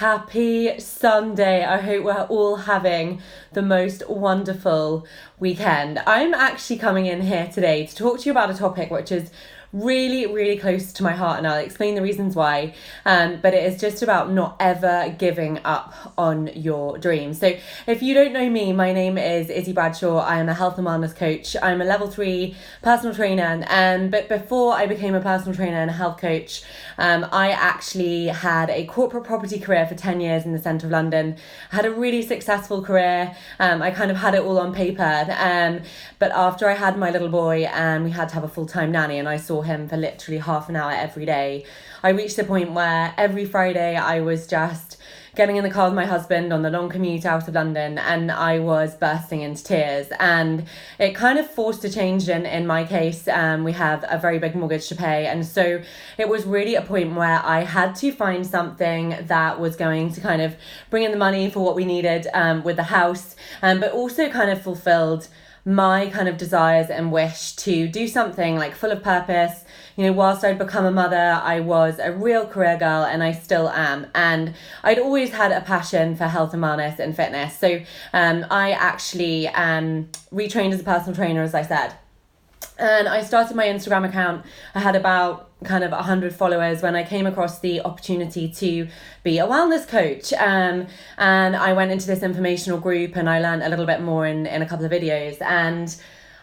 Happy Sunday. I hope we're all having the most wonderful weekend. I'm actually coming in here today to talk to you about a topic which is really, really close to my heart, and I'll explain the reasons why. But it is just about not ever giving up on your dreams. So if you don't know me, my name is Izzy Bradshaw. I am a health and wellness coach. I'm a level 3 personal trainer, but before I became a personal trainer and a health coach, I actually had a corporate property career for 10 years in the centre of London. I had a really successful career. I kind of had it all on paper. But after I had my little boy and we had to have a full-time nanny, and I saw him for literally half an hour every day, I reached the point where every Friday I was just getting in the car with my husband on the long commute out of London, and I was bursting into tears. And it kind of forced a change in my case. We have a very big mortgage to pay, and so it was really a point where I had to find something that was going to kind of bring in the money for what we needed with the house, but also kind of fulfilled my kind of desires and wish to do something like full of purpose. You know, whilst I'd become a mother, I was a real career girl, and I still am. And I'd always had a passion for health and wellness and fitness. So I actually retrained as a personal trainer, as I said. And I started my Instagram account. I had about kind of 100 followers when I came across the opportunity to be a wellness coach. And I went into this informational group and I learned a little bit more in a couple of videos. And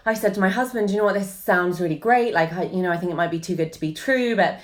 I said to my husband, you know what, this sounds really great. Like, I think it might be too good to be true, but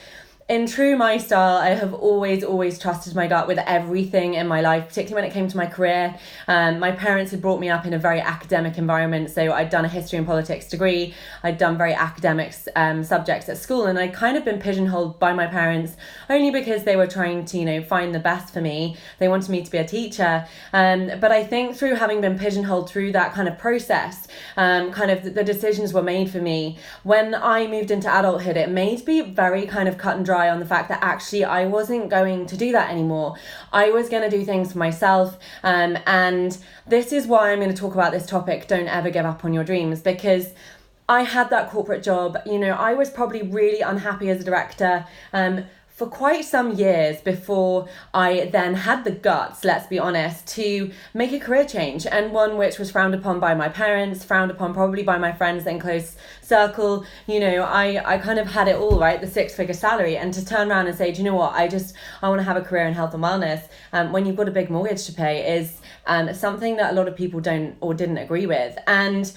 in true my style, I have always trusted my gut with everything in my life, particularly when it came to my career. My parents had brought me up in a very academic environment, so I'd done a history and politics degree. I'd done very academic subjects at school, and I'd kind of been pigeonholed by my parents only because they were trying to, find the best for me. They wanted me to be a teacher. But I think through having been pigeonholed through that kind of process, kind of the decisions were made for me. When I moved into adulthood, it made me very kind of cut and dry on the fact that actually I wasn't going to do that anymore. I was going to do things for myself. And this is why I'm going to talk about this topic, don't ever give up on your dreams, because I had that corporate job. I was probably really unhappy as a director for quite some years before I then had the guts, let's be honest, to make a career change, and one which was frowned upon by my parents, frowned upon probably by my friends in close circle. I kind of had it all, right, the 6-figure salary, and to turn around and say, do you know what, I want to have a career in health and wellness when you've got a big mortgage to pay is something that a lot of people don't or didn't agree with. And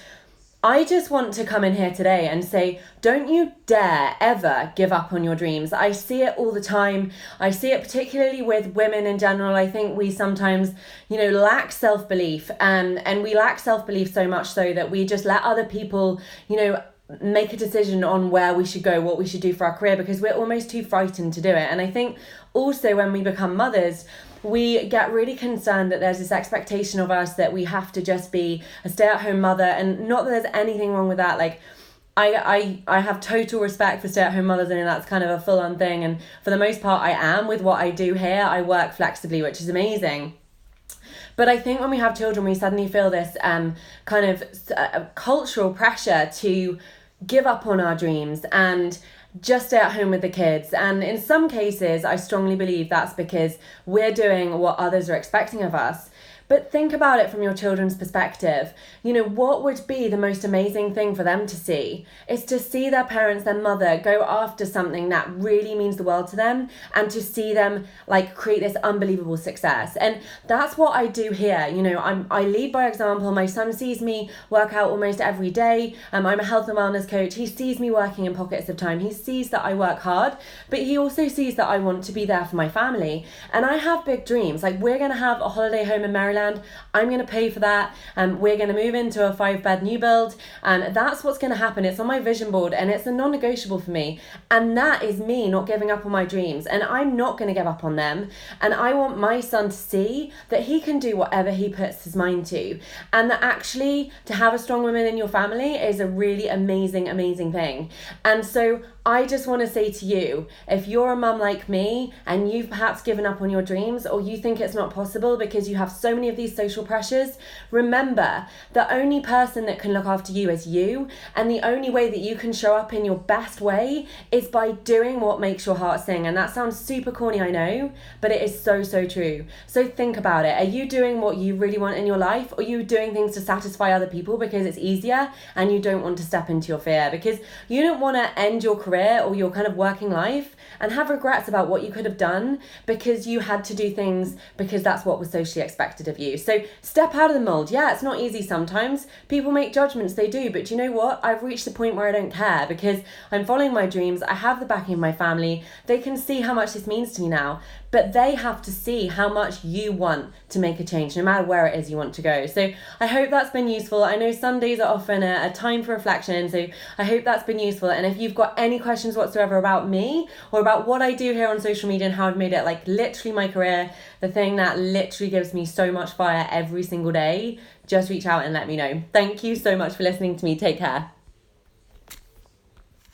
I just want to come in here today and say, don't you dare ever give up on your dreams. I see it all the time. I see it particularly with women in general. I think we sometimes, lack self-belief, and we lack self-belief so much so that we just let other people, make a decision on where we should go, what we should do for our career, because we're almost too frightened to do it. And I think also when we become mothers, we get really concerned that there's this expectation of us that we have to just be a stay-at-home mother, and not that there's anything wrong with that. Like, I have total respect for stay-at-home mothers, and that's kind of a full-on thing, and for the most part I am with what I do here. I work flexibly, which is amazing. But I think when we have children, we suddenly feel this kind of cultural pressure to give up on our dreams and just stay at home with the kids. And in some cases, I strongly believe that's because we're doing what others are expecting of us. But think about it from your children's perspective. What would be the most amazing thing for them to see? Is to see their parents, their mother, go after something that really means the world to them, and to see them create this unbelievable success. And that's what I do here. I lead by example. My son sees me work out almost every day. I'm a health and wellness coach. He sees me working in pockets of time. He sees that I work hard, but he also sees that I want to be there for my family. And I have big dreams. We're going to have a holiday home in Maryland. I'm going to pay for that. We're going to move into a 5-bed new build, and that's what's going to happen. It's on my vision board, and it's a non-negotiable for me. And that is me not giving up on my dreams, and I'm not going to give up on them. And I want my son to see that he can do whatever he puts his mind to, and that actually to have a strong woman in your family is a really amazing thing. And so I just want to say to you, if you're a mum like me and you've perhaps given up on your dreams, or you think it's not possible because you have so many many of these social pressures, remember the only person that can look after you is you, and the only way that you can show up in your best way is by doing what makes your heart sing. And that sounds super corny, I know, but it is so, so true. So think about it. Are you doing what you really want in your life, or are you doing things to satisfy other people because it's easier and you don't want to step into your fear? Because you don't want to end your career or your kind of working life and have regrets about what you could have done because you had to do things because that's what was socially expected of you. So step out of the mold. Yeah, it's not easy sometimes. People make judgments, they do. But you know what? I've reached the point where I don't care because I'm following my dreams. I have the backing of my family. They can see how much this means to me now. But they have to see how much you want to make a change, no matter where it is you want to go. So I hope that's been useful. I know Sundays are often a time for reflection, so I hope that's been useful. And if you've got any questions whatsoever about me or about what I do here on social media and how I've made it like literally my career, the thing that literally gives me so much fire every single day, just reach out and let me know. Thank you so much for listening to me. Take care.